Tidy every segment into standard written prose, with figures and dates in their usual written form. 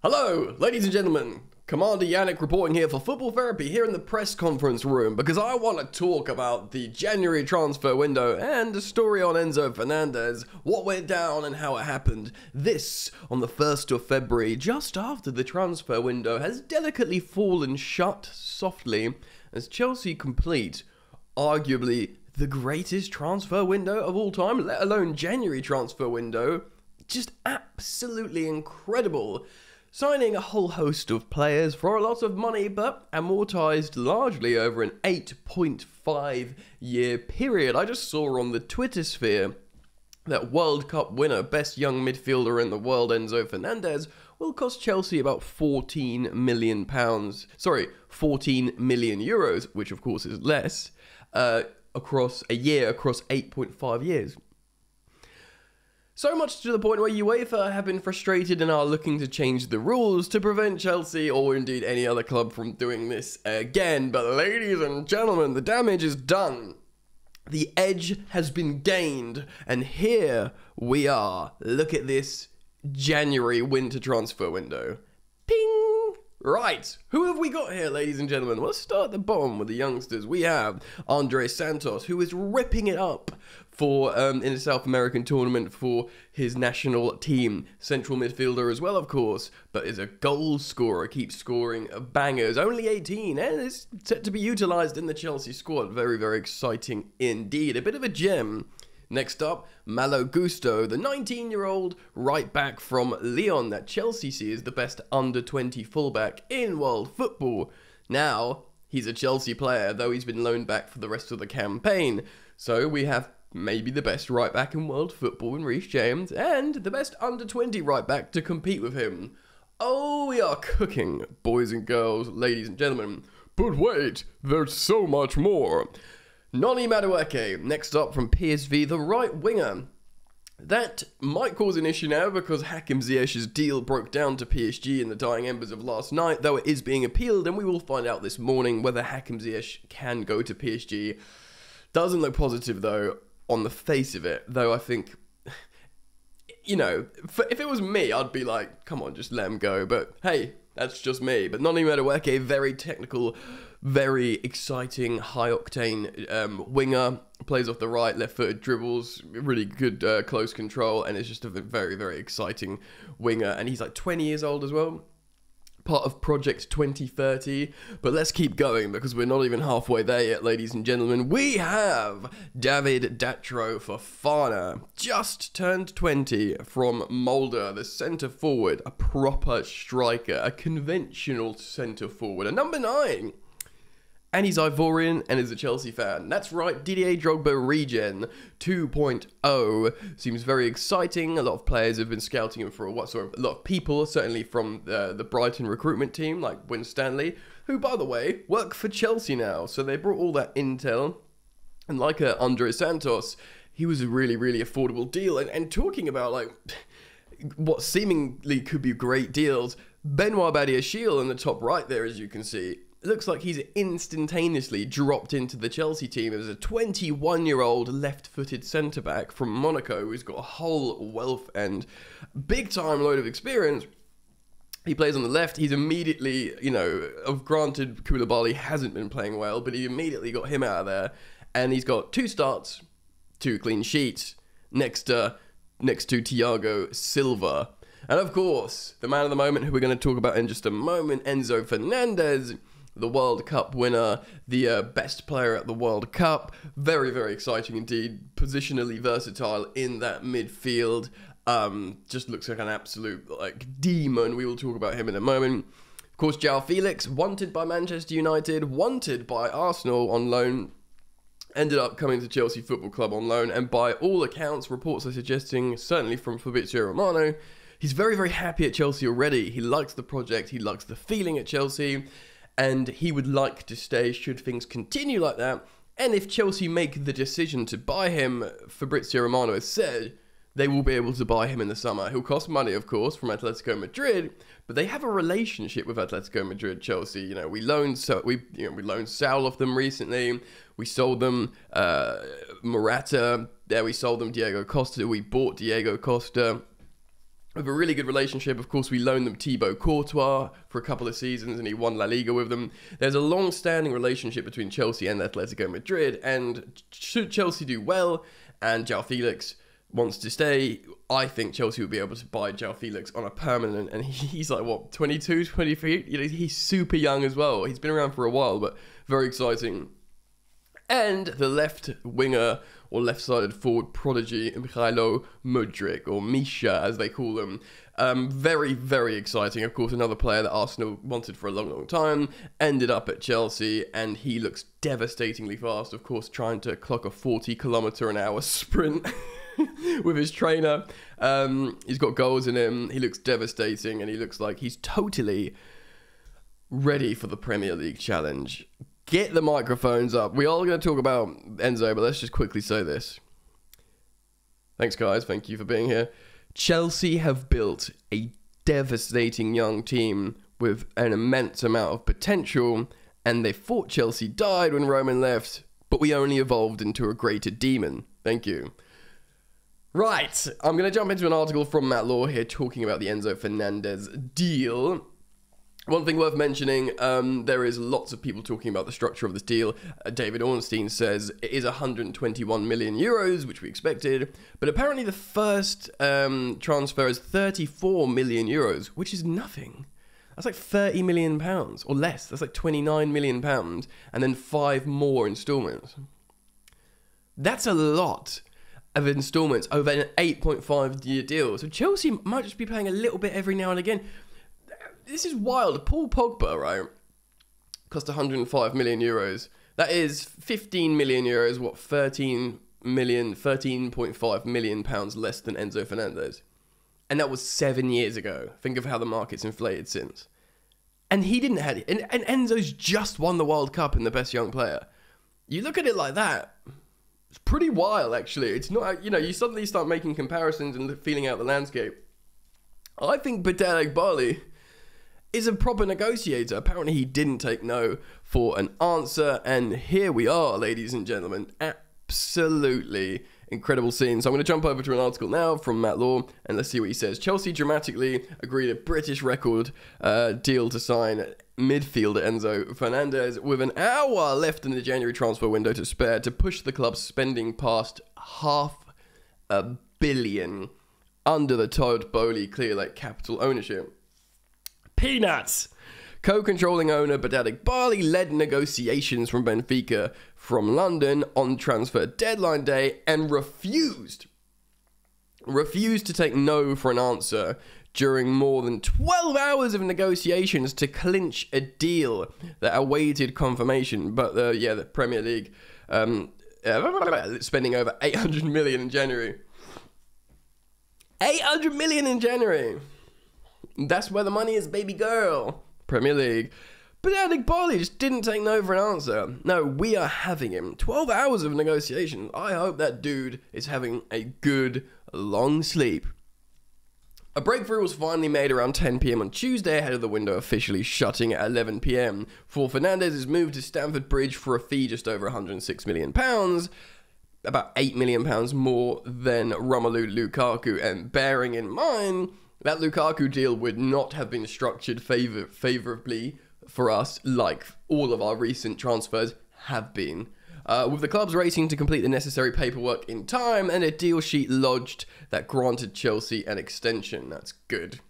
Hello, ladies and gentlemen. Commander Yannick reporting here for Football Therapy here in the press conference room because I want to talk about the January transfer window and the story on Enzo Fernandez, what went down and how it happened. This on the 1st of February, just after the transfer window has delicately fallen shut softly as Chelsea complete arguably the greatest transfer window of all time, let alone January transfer window. Just absolutely incredible. Signing a whole host of players for a lot of money, but amortized largely over an 8.5 year period. I just saw on the Twitter sphere that World Cup winner, best young midfielder in the world, Enzo Fernandez, will cost Chelsea about £14 million. Sorry, 14 million euros, which of course is less, across a year, across 8.5 years. So much to the point where UEFA have been frustrated and are looking to change the rules to prevent Chelsea or indeed any other club from doing this again. But ladies and gentlemen, the damage is done. The edge has been gained. And here we are. Look at this January winter transfer window. Ping! Right, who have we got here, ladies and gentlemen? Let's start at the bottom with the youngsters. We have Andre Santos, who is ripping it up for in a South American tournament for his national team. Central midfielder as well, of course, but is a goal scorer, keeps scoring bangers. Only 18, and is set to be utilised in the Chelsea squad. Very, very exciting indeed. A bit of a gem. Next up, Malo Gusto, the 19-year-old right back from Lyon that Chelsea see as the best under-20 fullback in world football. Now, he's a Chelsea player, though he's been loaned back for the rest of the campaign. So we have maybe the best right back in world football in Reece James, and the best under-20 right back to compete with him. Oh, we are cooking, boys and girls, ladies and gentlemen. But wait, there's so much more. Noni Madueke, next up from PSV, the right winger. That might cause an issue now because Hakim Ziyech's deal broke down to PSG in the dying embers of last night, though it is being appealed, and we will find out this morning whether Hakim Ziyech can go to PSG. Doesn't look positive, though, on the face of it, though I think, you know, if it was me, I'd be like, come on, just let him go, but hey, that's just me. But Noni Madueke, very technical, very exciting, high-octane winger, plays off the right, left-footed dribbles, really good close control, and is just a very, very exciting winger. And he's like 20 years old as well, part of Project 2030. But let's keep going because we're not even halfway there yet, ladies and gentlemen. We have David Datro Fofana, just turned 20 from Molde, the centre-forward, a proper striker, a conventional centre-forward, a number 9. And he's Ivorian and is a Chelsea fan. That's right, Didier Drogba Regen 2.0 seems very exciting. A lot of players have been scouting him for a while. So a lot of people, certainly from the Brighton recruitment team, like Win Stanley, who, by the way, work for Chelsea now. So they brought all that intel. And like Andre Santos, he was a really, really affordable deal. And talking about like what seemingly could be great deals, Benoit Badiashile in the top right there, as you can see. It looks like he's instantaneously dropped into the Chelsea team as a 21-year-old left-footed centre-back from Monaco who's got a whole wealth and big-time load of experience. He plays on the left. He's immediately, you know, granted Koulibaly hasn't been playing well, but he immediately got him out of there. And he's got 2 starts, 2 clean sheets next to Thiago Silva. And of course, the man of the moment who we're going to talk about in just a moment, Enzo Fernandez, the World Cup winner, the best player at the World Cup. Very, very exciting indeed. Positionally versatile in that midfield. Just looks like an absolute like demon. We will talk about him in a moment. Of course, João Felix, wanted by Manchester United, wanted by Arsenal on loan. Ended up coming to Chelsea Football Club on loan. And by all accounts, reports are suggesting, certainly from Fabrizio Romano, he's very, very happy at Chelsea already. He likes the project. He likes the feeling at Chelsea. And he would like to stay should things continue like that. And if Chelsea make the decision to buy him, Fabrizio Romano has said, they will be able to buy him in the summer. He'll cost money, of course, from Atletico Madrid, but they have a relationship with Atletico Madrid, Chelsea. You know, we loaned Saul off them recently. We sold them Morata. We sold them Diego Costa. We bought Diego Costa. Have a really good relationship. Of course, we loaned them Thibaut Courtois for a couple of seasons and he won La Liga with them. There's a long-standing relationship between Chelsea and Atletico Madrid, and should Chelsea do well and João Felix wants to stay, I think Chelsea will be able to buy João Felix on a permanent, and he's like, what, 22, 23? You know, he's super young as well. He's been around for a while, but very exciting. And the left winger, or left-sided forward prodigy, Mykhailo Mudryk, or Misha as they call him. Very, very exciting. Of course, another player that Arsenal wanted for a long, long time, ended up at Chelsea, and he looks devastatingly fast. Of course, trying to clock a 40-kilometre-an-hour sprint with his trainer. He's got goals in him. He looks devastating, and he looks like he's totally ready for the Premier League challenge. Get the microphones up. We are going to talk about Enzo, but let's just quickly say this. Thanks, guys. Thank you for being here. Chelsea have built a devastating young team with an immense amount of potential, and they thought Chelsea died when Roman left, but we only evolved into a greater demon. Thank you. Right, I'm going to jump into an article from Matt Law here talking about the Enzo Fernandez deal. One thing worth mentioning, there is lots of people talking about the structure of this deal. David Ornstein says it is 121 million euros, which we expected, but apparently the first transfer is 34 million euros, which is nothing. That's like 30 million pounds, or less. That's like 29 million pounds, and then 5 more installments. That's a lot of installments over an 8.5-year deal. So Chelsea might just be paying a little bit every now and again. This is wild. Paul Pogba, right, cost 105 million euros. That is 15 million euros, what, 13.5 million pounds less than Enzo Fernandez. And that was 7 years ago. Think of how the market's inflated since. And he didn't have it. And Enzo's just won the World Cup and the best young player. You look at it like that, it's pretty wild, actually. It's not, you know, you suddenly start making comparisons and feeling out the landscape. I think Todd Boehly is a proper negotiator. Apparently he didn't take no for an answer, and here we are, ladies and gentlemen. Absolutely incredible scene. So I'm going to jump over to an article now from Matt Law, and let's see what he says. Chelsea dramatically agreed a British record deal to sign midfielder Enzo Fernandez with an hour left in the January transfer window to spare to push the club's spending past £500 million under the Todd Boehly Clearlake capital ownership. Peanuts! Co-controlling owner Todd Boehly led negotiations from Benfica from London on transfer deadline day and refused to take no for an answer during more than 12 hours of negotiations to clinch a deal that awaited confirmation. But the Premier League spending over 800 million in January. 800 million in January! That's where the money is, baby girl. Premier League. But Todd Boehly just didn't take no for an answer. No, we are having him. 12 hours of negotiation. I hope that dude is having a good, long sleep. A breakthrough was finally made around 10 PM on Tuesday ahead of the window officially shutting at 11 PM for Fernandez's move to Stamford Bridge for a fee just over £106 million. About £8 million more than Romelu Lukaku, and bearing in mind that Lukaku deal would not have been structured favourably for us like all of our recent transfers have been. With the clubs racing to complete the necessary paperwork in time and a deal sheet lodged that granted Chelsea an extension. That's good.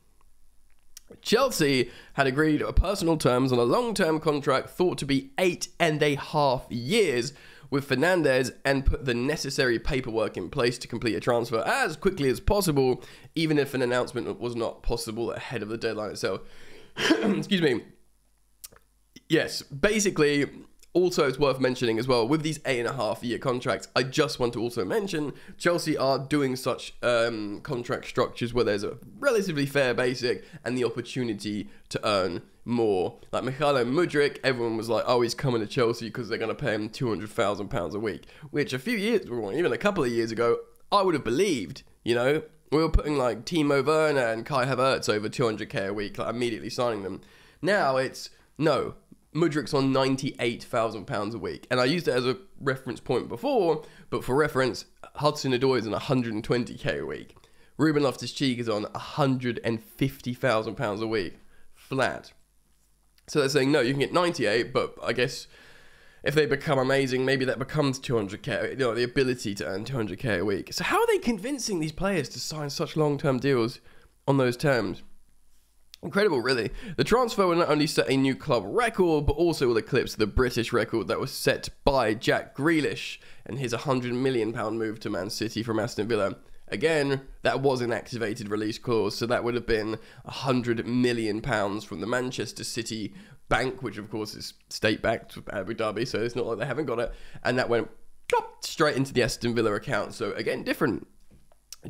Chelsea had agreed personal terms on a long-term contract thought to be 8.5 years with Fernandez and put the necessary paperwork in place to complete a transfer as quickly as possible, even if an announcement was not possible ahead of the deadline itself. Excuse me. Yes, basically, also it's worth mentioning as well, with these 8.5-year contracts, I just want to also mention Chelsea are doing such contract structures where there's a relatively fair basic and the opportunity to earn more. Like Mykhailo Mudryk, everyone was like, oh, he's coming to Chelsea because they're going to pay him £200,000 a week, which a few years, or even a couple of years ago, I would have believed, you know. We were putting like Timo Werner and Kai Havertz over 200k a week, like immediately signing them. Now it's, no, Mudryk's on £98,000 a week. And I used it as a reference point before, but for reference, Hudson-Odoi is on 120k a week. Ruben Loftus-Cheek is on £150,000 a week, flat. So they're saying, no, you can get 98, but I guess if they become amazing, maybe that becomes 200k, you know, the ability to earn 200k a week. So how are they convincing these players to sign such long-term deals on those terms? Incredible, really. The transfer will not only set a new club record, but also will eclipse the British record that was set by Jack Grealish and his £100 million move to Man City from Aston Villa. Again, that was an activated release clause, so that would have been £100 million from the Manchester City bank, which of course is state-backed with Abu Dhabi, so it's not like they haven't got it. And that went straight into the Aston Villa account. So again, different.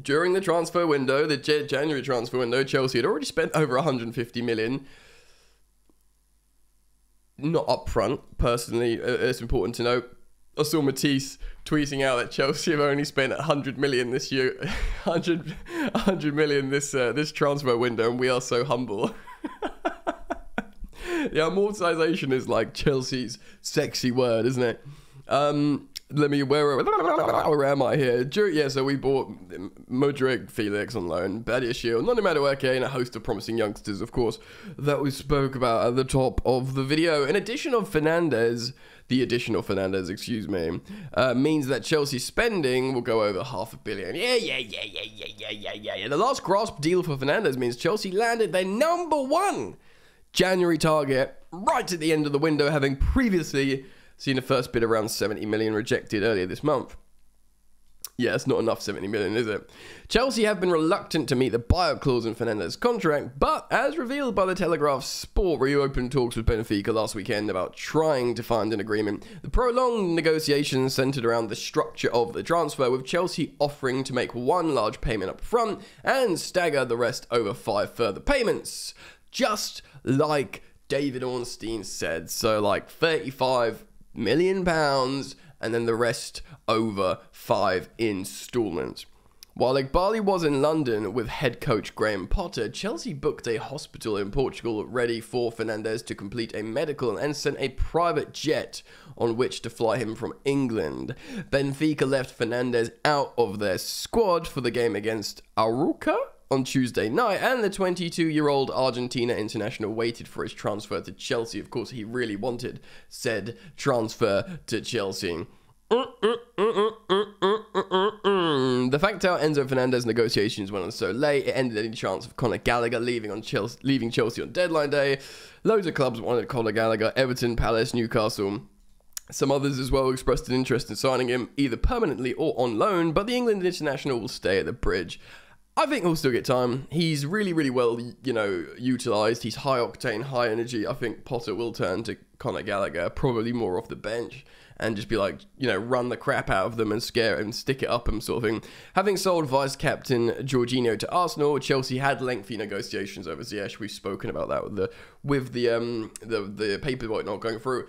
During the transfer window, the January transfer window, Chelsea had already spent over 150 million. Not upfront, personally, it's important to note. I saw Matisse tweeting out that Chelsea have only spent 100 million this year, 100 million this transfer window, and we are so humble. The amortization is like Chelsea's sexy word, isn't it? Where am I here? So we bought Modric, Felix on loan, Badiashile, Noni Madueke, and a host of promising youngsters, of course, that we spoke about at the top of the video. The addition of Fernandez, excuse me, means that Chelsea's spending will go over £500 million. Yeah. The last grasp deal for Fernandez means Chelsea landed their #1 January target right at the end of the window, having previously seen the first bid around 70 million rejected earlier this month. Yeah, it's not enough 70 million, is it? Chelsea have been reluctant to meet the buyout clause in Fernandez's contract, but as revealed by the Telegraph Sport, reopened talks with Benfica last weekend about trying to find an agreement. The prolonged negotiations centered around the structure of the transfer, with Chelsea offering to make one large payment up front and stagger the rest over 5 further payments. Just like David Ornstein said, so like £35 million and then the rest over 5 installments. While Igbali was in London with head coach Graham Potter, Chelsea booked a hospital in Portugal ready for Fernandez to complete a medical and sent a private jet on which to fly him from England. Benfica left Fernandez out of their squad for the game against Arouca on Tuesday night, and the 22-year-old Argentina international waited for his transfer to Chelsea. Of course, he really wanted said transfer to Chelsea. The fact how Enzo Fernandez negotiations went on so late, it ended any chance of Conor Gallagher leaving Chelsea on deadline day. Loads of clubs wanted Conor Gallagher: Everton, Palace, Newcastle. Some others as well expressed an interest in signing him either permanently or on loan, but the England international will stay at the Bridge. I think he'll still get time. He's really, really well, utilised. He's high octane, high energy. I think Potter will turn to Conor Gallagher, probably more off the bench, and just be like, run the crap out of them and scare and stick it up and sort of thing. Having sold vice-captain Jorginho to Arsenal, Chelsea had lengthy negotiations over Ziyech. We've spoken about that with the paperwork not going through.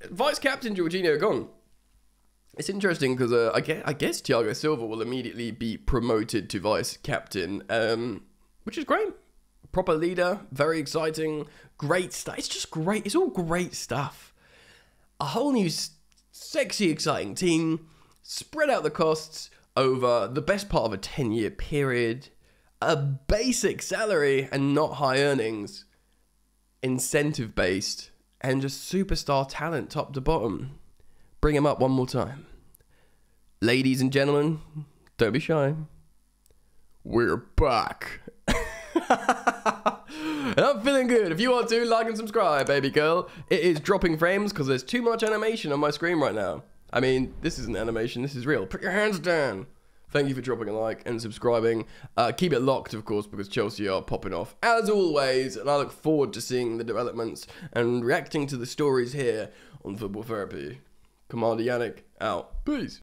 Vice-captain Jorginho gone. It's interesting because I guess Thiago Silva will immediately be promoted to vice-captain, which is great. Proper leader, very exciting, great stuff. It's just great. It's all great stuff. A whole new, sexy, exciting team, spread out the costs over the best part of a 10-year period, a basic salary and not high earnings, incentive-based, and just superstar talent top to bottom. Bring him up one more time. Ladies and gentlemen, don't be shy. We're back. And I'm feeling good. If you want to, like and subscribe, baby girl. It is dropping frames because there's too much animation on my screen right now. I mean, this isn't animation, this is real. Put your hands down. Thank you for dropping a like and subscribing. Keep it locked, of course, because Chelsea are popping off, as always. And I look forward to seeing the developments and reacting to the stories here on Football Therapy. Commander Yannick, out. Peace.